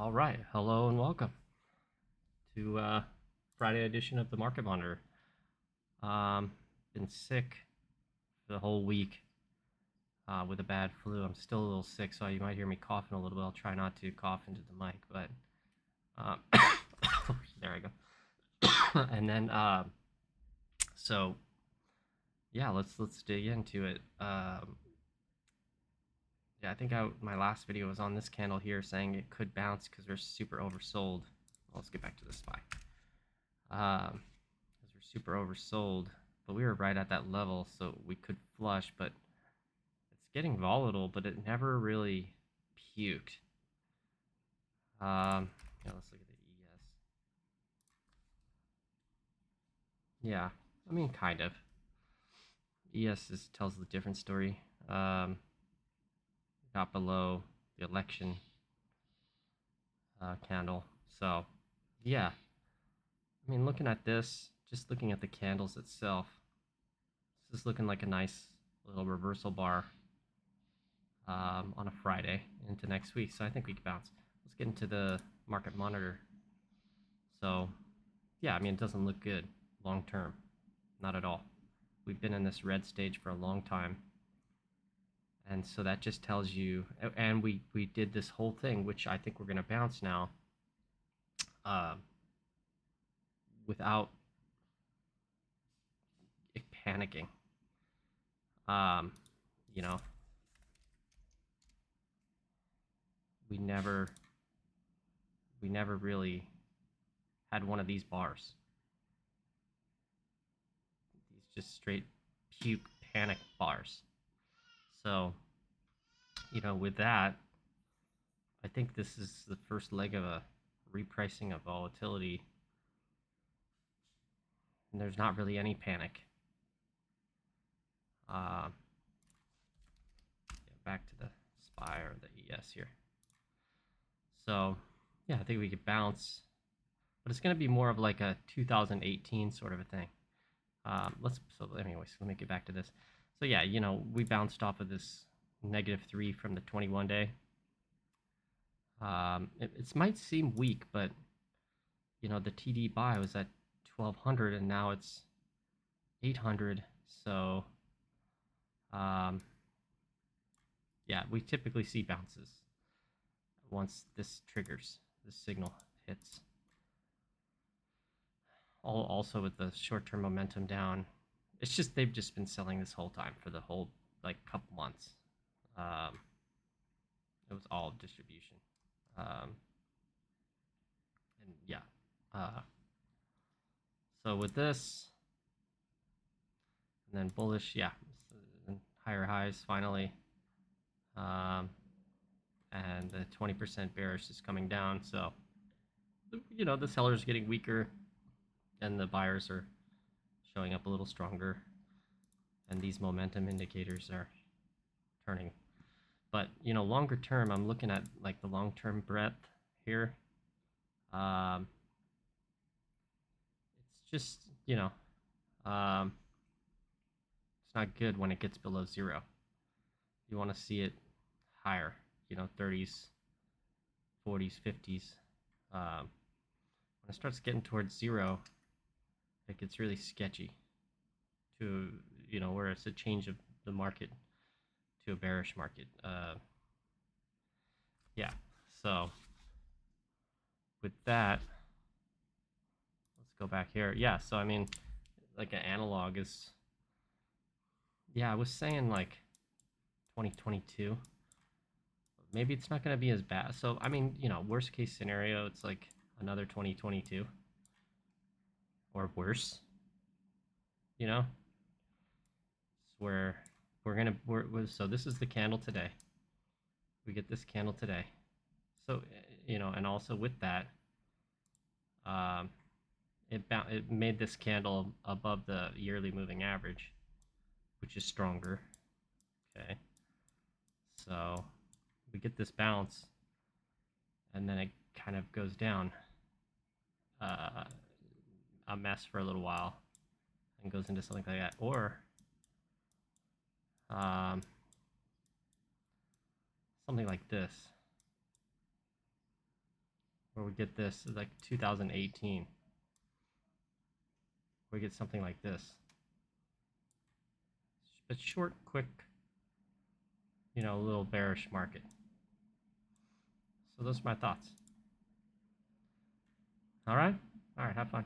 All right, hello and welcome to Friday edition of the Market Monitor. Um, been sick the whole week with a bad flu. I'm still a little sick, so you might hear me coughing a little bit. I'll try not to cough into the mic, but um, there I go. And then so yeah, let's dig into it. Yeah, I think my last video was on this candle here saying it could bounce because we're super oversold. Let's get back to the SPY. Because we're super oversold, but we were right at that level, so we could flush, but it's getting volatile, but it never really puked. Yeah, let's look at the ES. Yeah, I mean, kind of. ES tells the different story. Got below the election candle, so yeah. I mean, looking at this, just looking at the candles itself, this is looking like a nice little reversal bar on a Friday into next week. So I think we can bounce. Let's get into the market monitor. So yeah, I mean, it doesn't look good long term, not at all. We've been in this red stage for a long time. And so that just tells you, and we did this whole thing, which I think we're going to bounce now, uh, without panicking. Um, you know, we never really had one of these bars. These just straight puke panic bars. So, with that, I think this is the first leg of a repricing of volatility, and there's not really any panic. Back to the SPY or the ES here. So, yeah, I think we could bounce, but it's going to be more of like a 2018 sort of a thing. Anyways, let me get back to this. So yeah, we bounced off of this -3 from the 21 day. It might seem weak, but the TD buy was at 1200 and now it's 800. So yeah, we typically see bounces once this triggers, this signal hits. Also with the short-term momentum down, it's just they've just been selling this whole time for the whole couple months. It was all distribution, and yeah. So with this, and then bullish, yeah, higher highs finally, and the 20% bearish is coming down. So the sellers getting weaker, and the buyers are showing up a little stronger, and these momentum indicators are turning. But longer term, I'm looking at the long-term breadth here. It's just it's not good when it gets below 0. You want to see it higher, 30s, 40s, 50s. When it starts getting towards 0, it gets really sketchy to, where it's a change of the market to a bearish market. Yeah, so with that, let's go back here. Yeah, so I mean, like an analog is, yeah, I was saying 2022. Maybe it's not going to be as bad. So, I mean, worst case scenario, it's like another 2022 or worse. It's where so this is the candle today. We get this candle today. So, and also with that, it made this candle above the yearly moving average, which is stronger. Okay. So we get this bounce, and then it kind of goes down a mess for a little while and goes into something like that. Or something like this. where we get this, like 2018. We get something like this. A short, quick, you know, little bearish market. So those are my thoughts. All right, have fun.